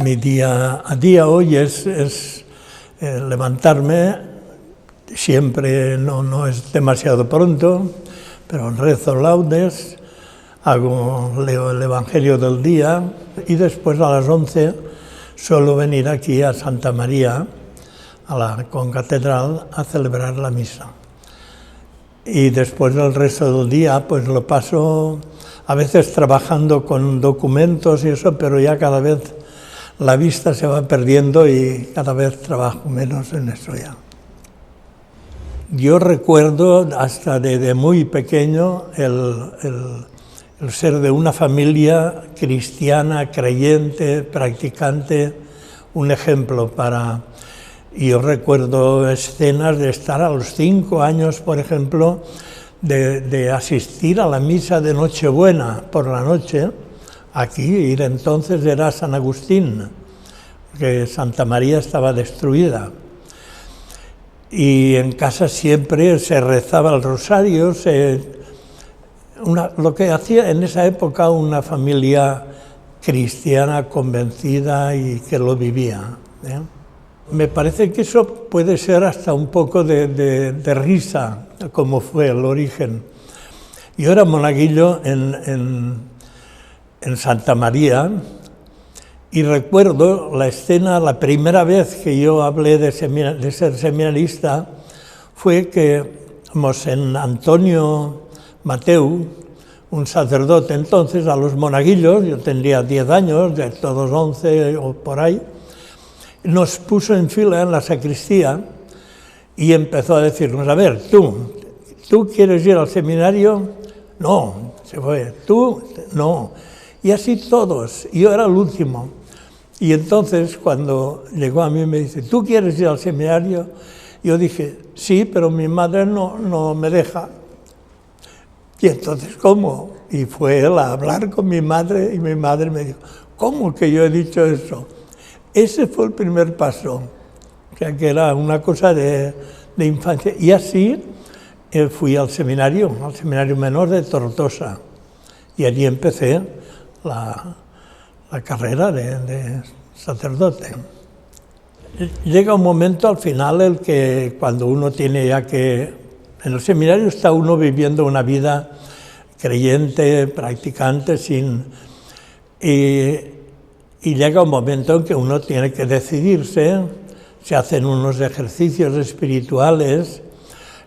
Mi día a día hoy es levantarme, siempre no es demasiado pronto, pero rezo laudes, leo el Evangelio del día y después a las 11 suelo venir aquí a Santa María, a la concatedral, a celebrar la misa. Y después del resto del día pues lo paso a veces trabajando con documentos y eso, pero ya cada vez la vista se va perdiendo y cada vez trabajo menos en eso ya. Yo recuerdo hasta desde muy pequeño el ser de una familia cristiana, creyente, practicante, un ejemplo para... Yo recuerdo escenas de estar a los 5 años, por ejemplo, de asistir a la misa de Nochebuena por la noche. Aquí, y entonces era San Agustín, que Santa María estaba destruida. Y en casa siempre se rezaba el rosario, lo que hacía en esa época una familia cristiana convencida y que lo vivía. Me parece que eso puede ser hasta un poco de risa, como fue el origen. Yo era monaguillo en Santa María y recuerdo la escena, la primera vez que yo hablé de ser seminarista fue que Mosén Antonio Mateu, un sacerdote entonces, a los monaguillos, yo tendría 10 años, de todos 11 o por ahí, nos puso en fila en la sacristía y empezó a decirnos, a ver, ¿tú quieres ir al seminario? No, se fue, tú, no. Y así todos, yo era el último. Y entonces cuando llegó a mí me dice, ¿tú quieres ir al seminario? Yo dije, sí, pero mi madre no me deja. Y entonces, ¿cómo? Y fue él a hablar con mi madre y mi madre me dijo, ¿cómo que yo he dicho eso? Ese fue el primer paso, o sea, que era una cosa de infancia. Y así fui al seminario menor de Tortosa. Y allí empecé la carrera de sacerdote. Llega un momento al final el que cuando uno tiene ya que... En el seminario está uno viviendo una vida creyente, practicante, y llega un momento en que uno tiene que decidirse, se hacen unos ejercicios espirituales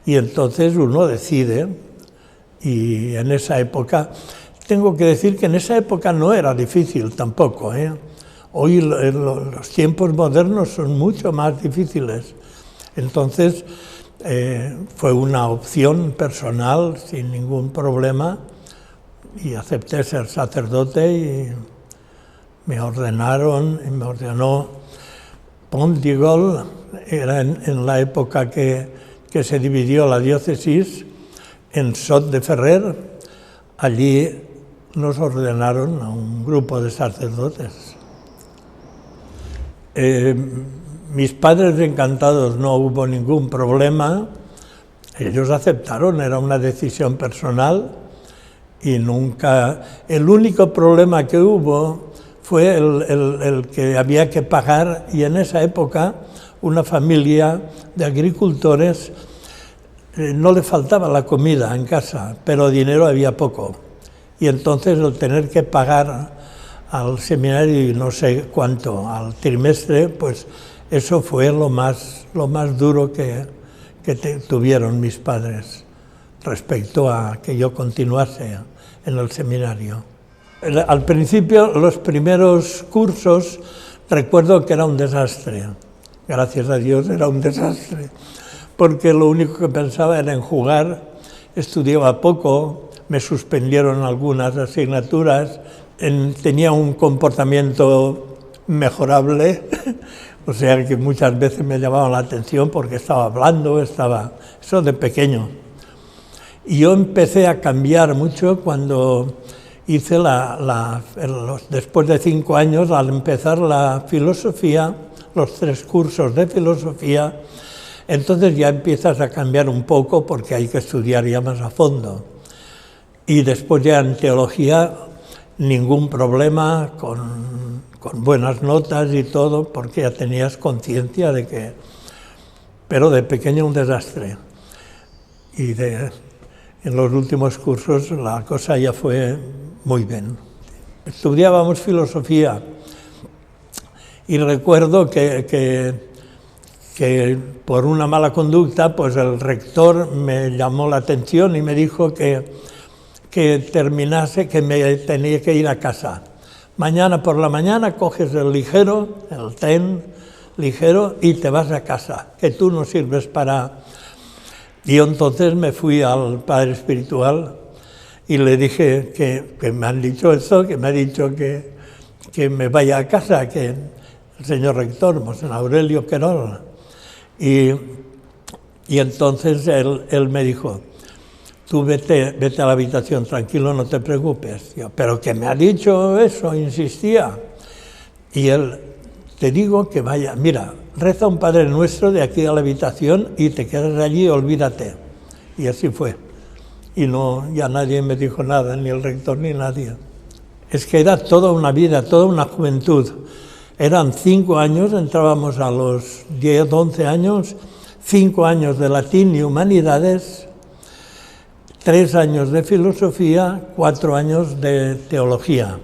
y entonces uno decide. Y en esa época... Tengo que decir que en esa época no era difícil tampoco. Hoy los tiempos modernos son mucho más difíciles. Entonces fue una opción personal sin ningún problema y acepté ser sacerdote y me ordenó Pontigol, era en la época que se dividió la diócesis en Sot de Ferrer. Allí nos ordenaron a un grupo de sacerdotes. Mis padres encantados, no hubo ningún problema, ellos aceptaron, era una decisión personal y nunca... El único problema que hubo fue el que había que pagar, y en esa época una familia de agricultores no le faltaba la comida en casa, pero dinero había poco. Y entonces el tener que pagar al seminario y no sé cuánto al trimestre, pues eso fue lo más duro que tuvieron mis padres respecto a que yo continuase en el seminario. Al principio, los primeros cursos, recuerdo que era un desastre. Gracias a Dios era un desastre, porque lo único que pensaba era en jugar, estudiaba poco, me suspendieron algunas asignaturas, tenía un comportamiento mejorable, O sea que muchas veces me llamaban la atención porque estaba hablando, eso de pequeño. Y yo empecé a cambiar mucho cuando hice después de 5 años, al empezar la filosofía, los 3 cursos de filosofía, entonces ya empiezas a cambiar un poco porque hay que estudiar ya más a fondo. Y después ya en teología, ningún problema, con buenas notas y todo, porque ya tenías conciencia de que... Pero de pequeño un desastre. Y en los últimos cursos la cosa ya fue muy bien. Estudiábamos filosofía y recuerdo que por una mala conducta, pues el rector me llamó la atención y me dijo que terminase, que me tenía que ir a casa. Mañana por la mañana coges el tren ligero y te vas a casa, que tú no sirves para... Y entonces me fui al Padre Espiritual y le dije que me han dicho eso, que me ha dicho que me vaya a casa, que el señor rector, Monseñor Aurelio Querol. Y entonces él me dijo, tú vete a la habitación, tranquilo, no te preocupes. Yo, pero que me ha dicho eso, insistía. Y él, te digo que vaya, mira, reza un Padre Nuestro de aquí a la habitación y te quedas allí y olvídate. Y así fue. Y ya nadie me dijo nada, ni el rector ni nadie. Es que era toda una vida, toda una juventud. Eran 5 años, entrábamos a los 10, 11 años, 5 años de latín y humanidades, 3 años de filosofía, 4 años de teología.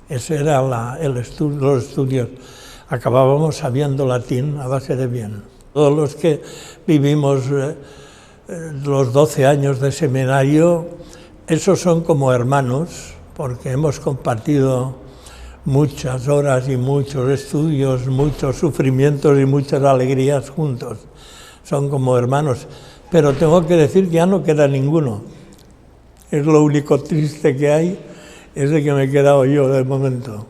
Ese era los estudios. Acabábamos sabiendo latín a base de bien. Todos los que vivimos los 12 años de seminario, esos son como hermanos, porque hemos compartido muchas horas y muchos estudios, muchos sufrimientos y muchas alegrías juntos. Son como hermanos. Pero tengo que decir que ya no queda ninguno. Es lo único triste que hay, es de que me he quedado yo de momento.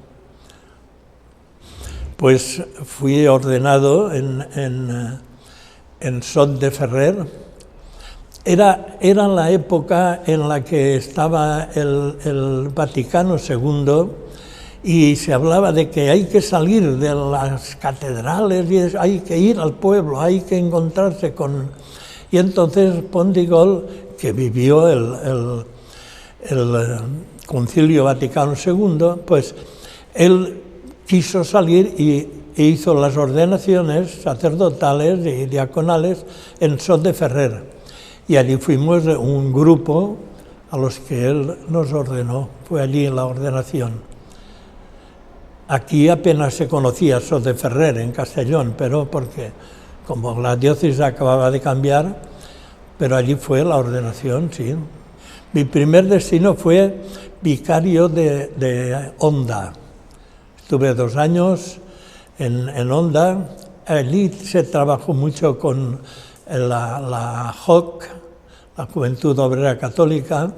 Pues fui ordenado en Sot de Ferrer. Era la época en la que estaba el Vaticano II y se hablaba de que hay que salir de las catedrales y hay que ir al pueblo, hay que encontrarse con... Y entonces Pont de Gaulle, que vivió el Concilio Vaticano II, pues él quiso salir e hizo las ordenaciones sacerdotales y diaconales en Sot de Ferrer. Y allí fuimos un grupo a los que él nos ordenó, fue allí la ordenación. Aquí apenas se conocía Sot de Ferrer, en Castellón, pero porque como la diócesis acababa de cambiar, pero allí fue la ordenación, sí. Mi primer destino fue vicario de Onda. Estuve 2 años en Onda. Allí se trabajó mucho con la JOC, la Juventud Obrera Católica.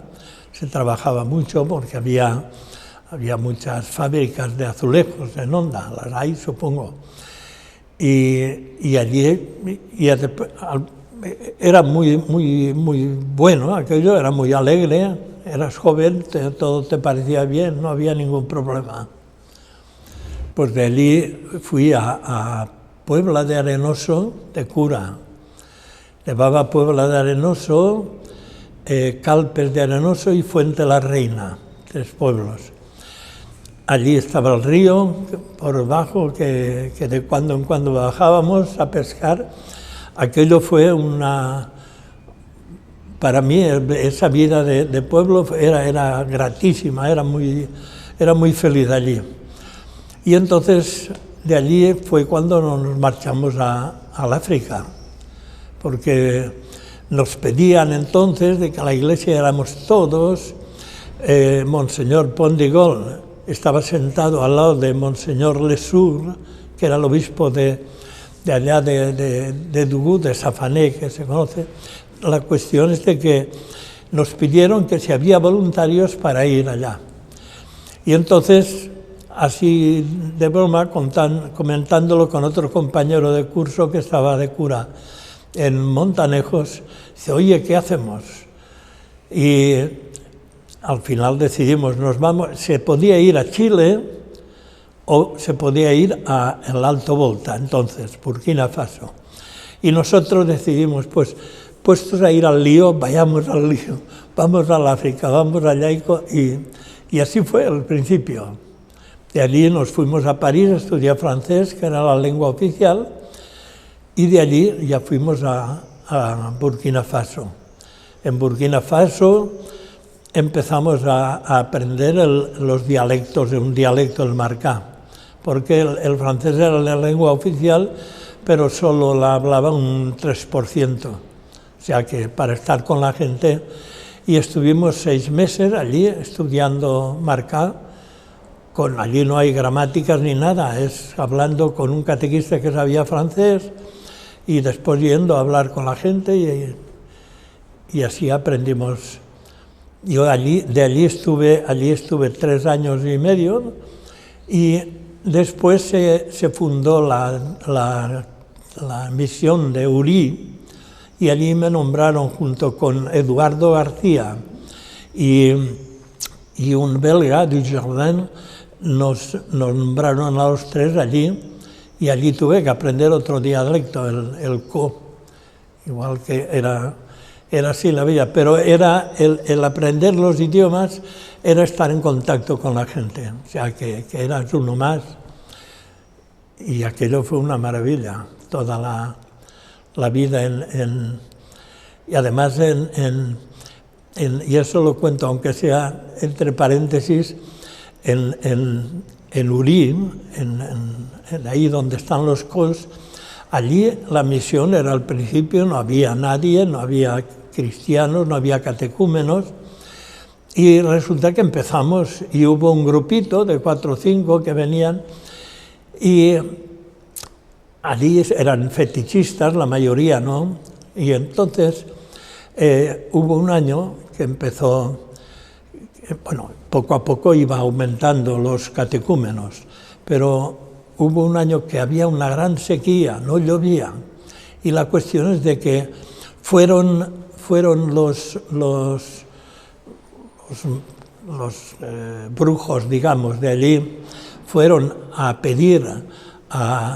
Se trabajaba mucho porque había muchas fábricas de azulejos en Onda, las hay, supongo. Y allí era muy bueno, aquello era muy alegre, eras joven, todo te parecía bien, no había ningún problema. Pues de allí fui a Puebla de Arenoso de cura. Llevaba a Puebla de Arenoso, Calpes de Arenoso y Fuente la Reina, 3 pueblos. Allí estaba el río por debajo, que de cuando en cuando bajábamos a pescar. Aquello fue para mí esa vida de pueblo era gratísima, era muy feliz allí. Y entonces de allí fue cuando nos marchamos al África, porque nos pedían entonces de que a la iglesia éramos todos. Monseñor Pont de Gaulle estaba sentado al lado de Monseñor Lesourd, que era el obispo de allá de Dugú, de Safané, que se conoce. La cuestión es de que nos pidieron que si había voluntarios para ir allá. Y entonces así de broma, comentándolo con otro compañero de curso que estaba de cura en Montanejos, dice, oye, ¿qué hacemos? Y al final decidimos, se podía ir a Chile o se podía ir al Alto Volta, entonces, Burkina Faso. Y nosotros decidimos, pues, puestos a ir al lío, vayamos al lío, vamos al África, vamos allá, y así fue al principio. De allí nos fuimos a París a estudiar francés, que era la lengua oficial, y de allí ya fuimos a Burkina Faso. En Burkina Faso empezamos a aprender los dialectos, un dialecto, el marcá, porque el francés era la lengua oficial, pero solo la hablaba un 3%. O sea que para estar con la gente, y estuvimos 6 meses allí estudiando marcá. Allí no hay gramáticas ni nada, es hablando con un catequista que sabía francés y después yendo a hablar con la gente y así aprendimos. Yo allí estuve 3 años y medio y después se fundó la misión de Urí y allí me nombraron junto con Eduardo García y un belga, Dujardin, nos nombraron a los 3 allí y allí tuve que aprender otro dialecto, el co, igual que era así la vida, pero era el aprender los idiomas era estar en contacto con la gente, o sea que eras uno más y aquello fue una maravilla, toda la vida y además y eso lo cuento aunque sea entre paréntesis, en Urí, ahí donde están los cols, allí la misión era al principio, no había nadie, no había cristianos, no había catecúmenos, y resulta que empezamos y hubo un grupito de 4 o 5 que venían y allí eran fetichistas, la mayoría, ¿no? Y entonces hubo un año que empezó, poco a poco iba aumentando los catecúmenos, pero hubo un año que había una gran sequía, no llovía, y la cuestión es de que fueron los brujos, digamos, de allí, fueron a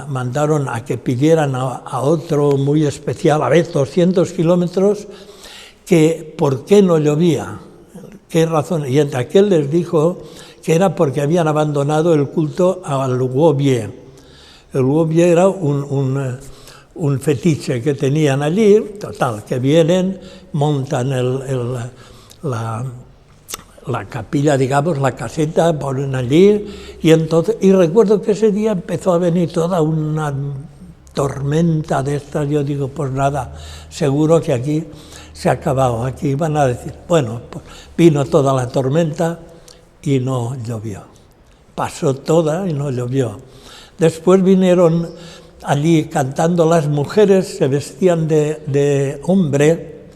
mandaron a que pidieran a otro muy especial, a ver, 200 kilómetros, que por qué no llovía. ¿Qué razón? Y entre aquel les dijo que era porque habían abandonado el culto al Wobie. El Wobie era un fetiche que tenían allí, total, que vienen, montan la capilla, digamos, la caseta, ponen allí, y recuerdo que ese día empezó a venir toda una tormenta de estas. Yo digo, pues nada, seguro que aquí se ha acabado, aquí van a decir, bueno, pues vino toda la tormenta y no llovió. Pasó toda y no llovió. Después vinieron allí cantando las mujeres, se vestían de hombre,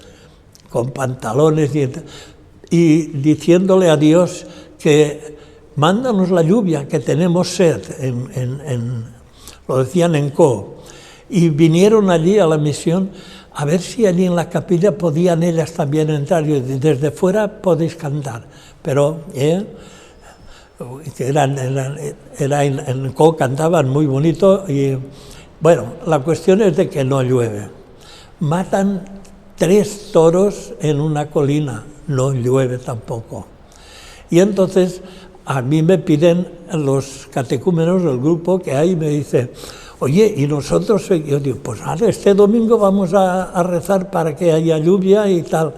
con pantalones y diciéndole a Dios que mándanos la lluvia, que tenemos sed, lo decían en Co. Y vinieron allí a la misión a ver si allí en la capilla podían ellas también entrar. Y desde fuera podéis cantar, pero en Co cantaban muy bonito. Y bueno, la cuestión es de que no llueve. Matan 3 toros en una colina, no llueve tampoco. Y entonces a mí me piden los catecúmenos del grupo que hay, me dice, oye, y nosotros, yo digo, pues ahora este domingo vamos a rezar para que haya lluvia y tal.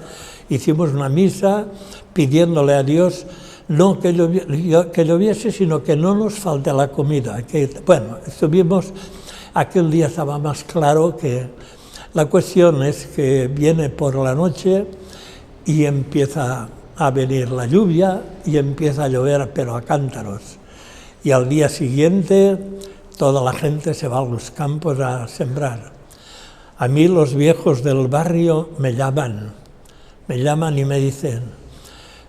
Hicimos una misa pidiéndole a Dios no que lloviese, sino que no nos falte la comida. Bueno, aquel día estaba más claro que la cuestión es que viene por la noche y empieza a venir la lluvia y empieza a llover, pero a cántaros. Y al día siguiente toda la gente se va a los campos a sembrar. A mí los viejos del barrio me llaman y me dicen,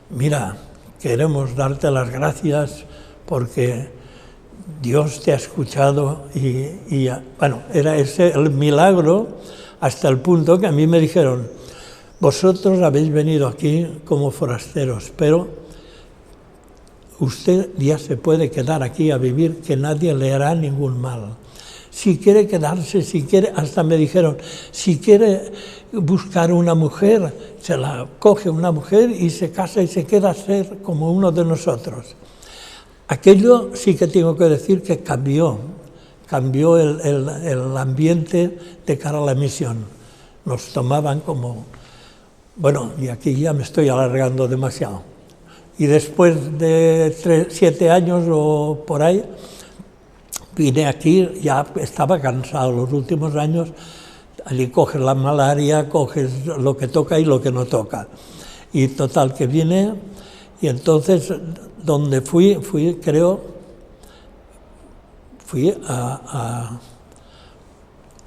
mira, queremos darte las gracias porque Dios te ha escuchado bueno, era ese el milagro hasta el punto que a mí me dijeron, vosotros habéis venido aquí como forasteros, pero usted ya se puede quedar aquí a vivir, que nadie le hará ningún mal. Si quiere quedarse, si quiere, hasta me dijeron, si quiere buscar una mujer, se la coge una mujer y se casa y se queda a ser como uno de nosotros. Aquello sí que tengo que decir que cambió el ambiente de cara a la misión. Nos tomaban como, bueno, y aquí ya me estoy alargando demasiado. Y después de 7 años o por ahí, vine aquí, ya estaba cansado los últimos años, allí coges la malaria, coges lo que toca y lo que no toca. Y total que vine, y entonces donde fui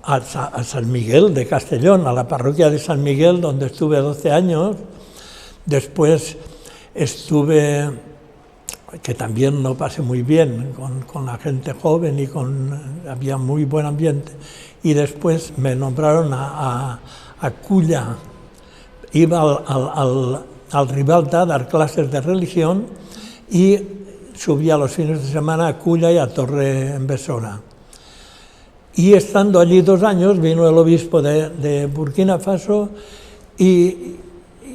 a San Miguel de Castellón, a la parroquia de San Miguel, donde estuve 12 años. Después estuve, que también no pasé muy bien, con la gente joven y había muy buen ambiente. Y después me nombraron a Culla. Iba al Ribalta a dar clases de religión y subía los fines de semana a Culla y a Torre en Besora. Y estando allí 2 años, vino el obispo de Burkina Faso y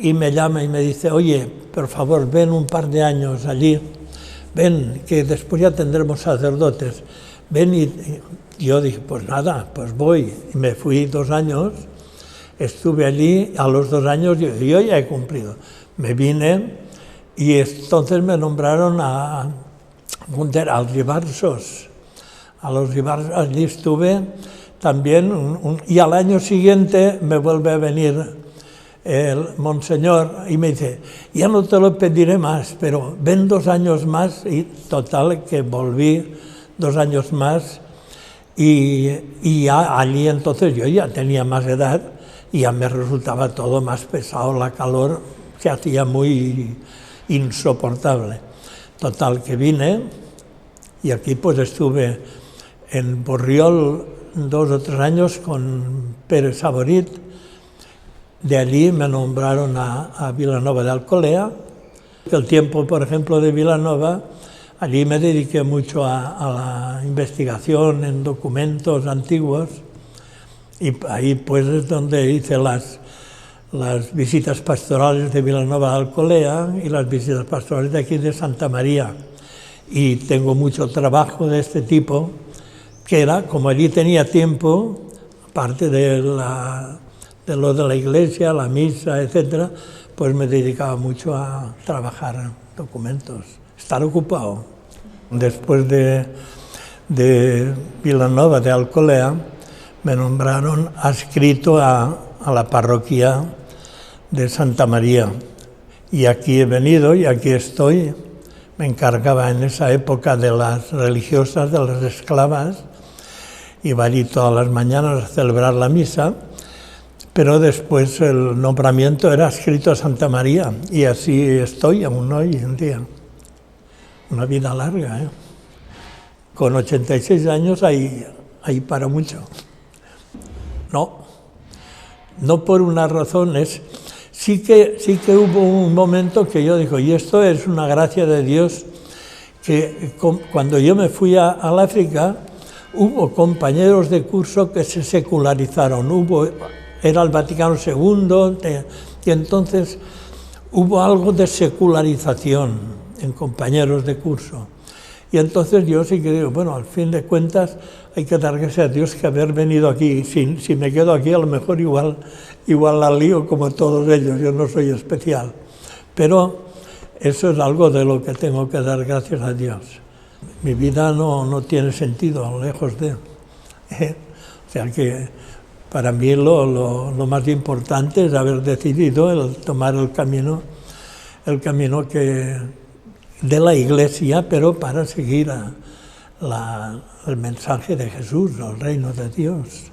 me llama y me dice, oye, por favor, ven un par de años allí, ven, que después ya tendremos sacerdotes. Ven y yo dije, pues nada, pues voy. Y me fui 2 años, estuve allí, a los 2 años yo ya he cumplido. Me vine y entonces me nombraron a Ribarsos. A los Ribarsos, allí estuve también, y al año siguiente me vuelve a venir el monseñor y me dice, ya no te lo pediré más, pero ven 2 años más, y total que volví 2 años más, y ya allí entonces yo ya tenía más edad y ya me resultaba todo más pesado, la calor se hacía muy insoportable. Total que vine y aquí pues estuve en Borriol 2 o 3 años con Pérez Saborit. De allí me nombraron a Vilanova de Alcolea. El tiempo, por ejemplo, de Vilanova, allí me dediqué mucho a la investigación en documentos antiguos y ahí pues es donde hice las visitas pastorales de Vilanova de Alcolea y las visitas pastorales de aquí de Santa María. Y tengo mucho trabajo de este tipo, que era, como allí tenía tiempo, aparte de lo de la iglesia, la misa, etcétera, pues me dedicaba mucho a trabajar documentos, estar ocupado. Después de Vilanova de Alcolea, me nombraron adscrito a la parroquia de Santa María. Y aquí he venido y aquí estoy. Me encargaba en esa época de las religiosas, de las esclavas. Iba allí todas las mañanas a celebrar la misa, pero después el nombramiento era adscrito a Santa María y así estoy aún hoy en día. Una vida larga, ¿eh? Con 86 años hay para mucho. No por unas razones. Sí que hubo un momento que yo digo, y esto es una gracia de Dios, que cuando yo me fui al África, hubo compañeros de curso que se secularizaron. Era el Vaticano II, y entonces hubo algo de secularización en compañeros de curso. Y entonces yo sí que digo, bueno, al fin de cuentas hay que dar gracias a Dios que haber venido aquí. Si me quedo aquí, a lo mejor igual la lío como todos ellos, yo no soy especial. Pero eso es algo de lo que tengo que dar gracias a Dios. Mi vida no tiene sentido, lejos de... O sea que para mí lo más importante es haber decidido tomar el camino de la Iglesia, pero para seguir el mensaje de Jesús, el reino de Dios.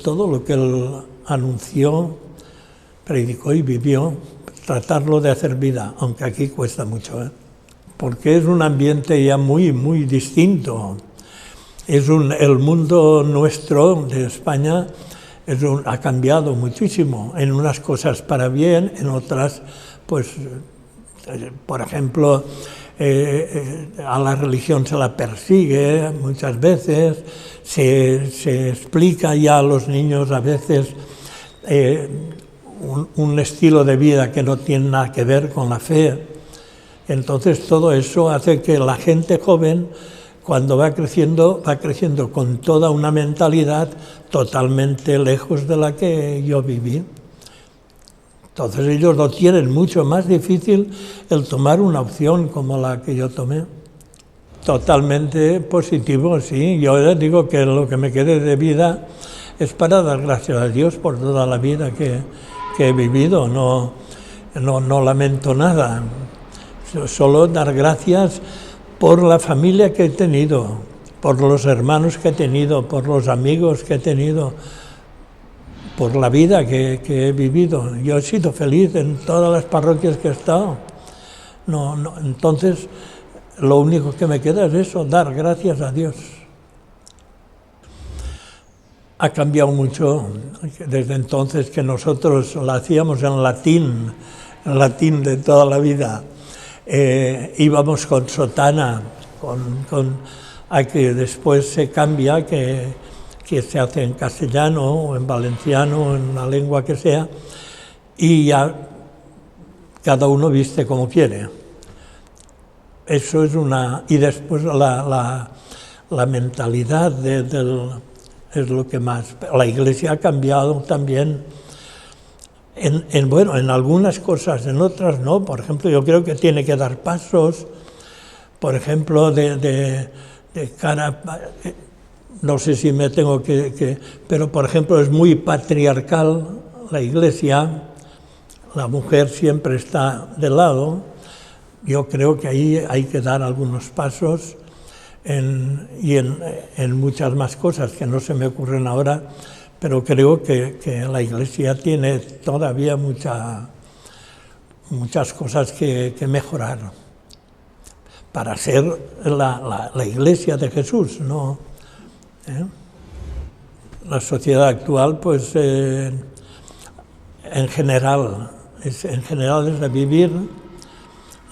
Todo lo que Él anunció, predicó y vivió, tratarlo de hacer vida, aunque aquí cuesta mucho, porque es un ambiente ya muy, muy distinto. El mundo nuestro de España ha cambiado muchísimo, en unas cosas para bien, en otras, pues, por ejemplo, a la religión se la persigue muchas veces, se explica ya a los niños a veces un estilo de vida que no tiene nada que ver con la fe. Entonces todo eso hace que la gente joven, cuando va creciendo con toda una mentalidad totalmente lejos de la que yo viví. Entonces ellos lo tienen mucho más difícil el tomar una opción como la que yo tomé. Totalmente positivo, sí. Yo les digo que lo que me quede de vida es para dar gracias a Dios por toda la vida que he vivido. No lamento nada. Solo dar gracias por la familia que he tenido, por los hermanos que he tenido, por los amigos que he tenido, por la vida que he vivido. Yo he sido feliz en todas las parroquias que he estado. Entonces, lo único que me queda es eso, dar gracias a Dios. Ha cambiado mucho desde entonces, que nosotros la hacíamos en latín de toda la vida. Íbamos con sotana, a que después se cambia, que se hace en castellano o en valenciano, en la lengua que sea, y ya cada uno viste como quiere. Eso es y después la mentalidad es lo que más. La Iglesia ha cambiado también. En algunas cosas, en otras no. Por ejemplo, yo creo que tiene que dar pasos, por ejemplo, de cara. No sé si me tengo pero por ejemplo es muy patriarcal la Iglesia, la mujer siempre está de lado. Yo creo que ahí hay que dar algunos pasos en muchas más cosas que no se me ocurren ahora, pero creo que la Iglesia tiene todavía muchas cosas que mejorar para ser la Iglesia de Jesús, ¿no? La sociedad actual, pues, en general es de vivir,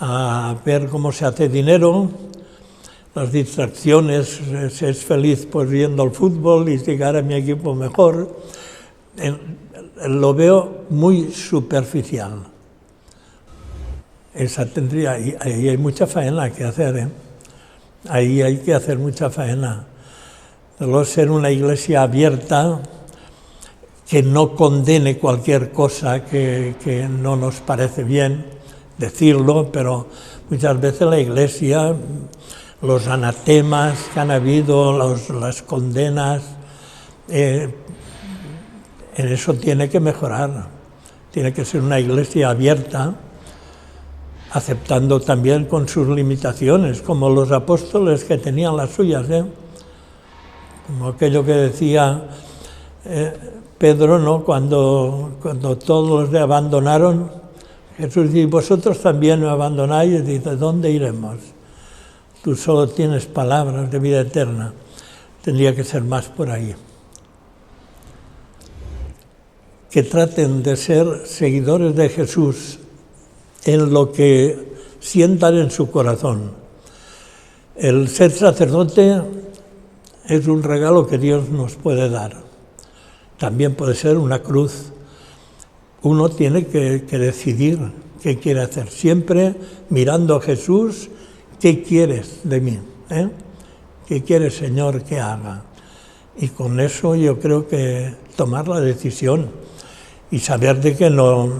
a ver cómo se hace dinero, las distracciones, se es feliz pues viendo el fútbol y llegar a mi equipo mejor. Lo veo muy superficial. Ahí hay mucha faena que hacer, Ahí hay que hacer mucha faena. Debe ser una Iglesia abierta, que no condene cualquier cosa que no nos parece bien decirlo, pero muchas veces la Iglesia, los anatemas que han habido, las condenas, en eso tiene que mejorar. Tiene que ser una Iglesia abierta, aceptando también con sus limitaciones, como los apóstoles que tenían las suyas, como aquello que decía Pedro, ¿no? Cuando todos le abandonaron, Jesús dice: vosotros también me abandonáis, y dice: ¿dónde iremos? Tú solo tienes palabras de vida eterna. Tendría que ser más por ahí. Que traten de ser seguidores de Jesús en lo que sientan en su corazón. El ser sacerdote es un regalo que Dios nos puede dar. También puede ser una cruz. Uno tiene que decidir qué quiere hacer, siempre mirando a Jesús. ¿Qué quieres de mí? ¿Qué quieres, Señor, que haga? Y con eso yo creo que tomar la decisión y saber de que no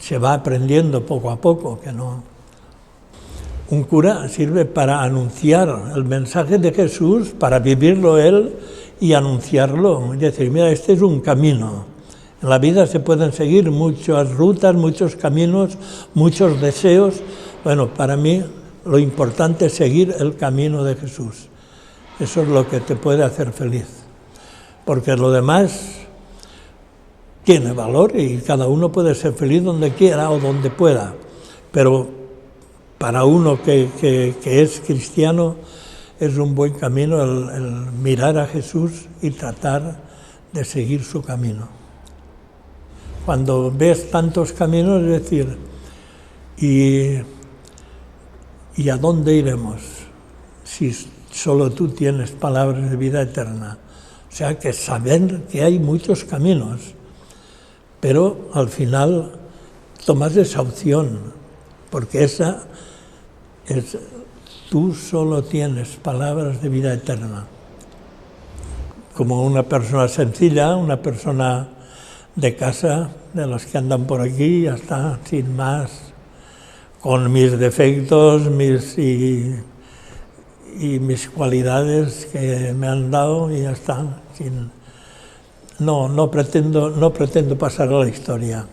se va aprendiendo poco a poco, que no. Un cura sirve para anunciar el mensaje de Jesús, para vivirlo él y anunciarlo. Es decir, mira, este es un camino. En la vida se pueden seguir muchas rutas, muchos caminos, muchos deseos. Bueno, para mí lo importante es seguir el camino de Jesús. Eso es lo que te puede hacer feliz. Porque lo demás tiene valor y cada uno puede ser feliz donde quiera o donde pueda. Pero para uno que es cristiano, es un buen camino el mirar a Jesús y tratar de seguir su camino. Cuando ves tantos caminos, es decir, ¿y a dónde iremos si solo tú tienes palabras de vida eterna? O sea, que saber que hay muchos caminos, pero al final tomas esa opción, porque esa es, tú solo tienes palabras de vida eterna. Como una persona sencilla, una persona de casa, de los que andan por aquí, ya está, sin más, con mis defectos, y mis cualidades que me han dado, y ya está. No pretendo pasar a la historia.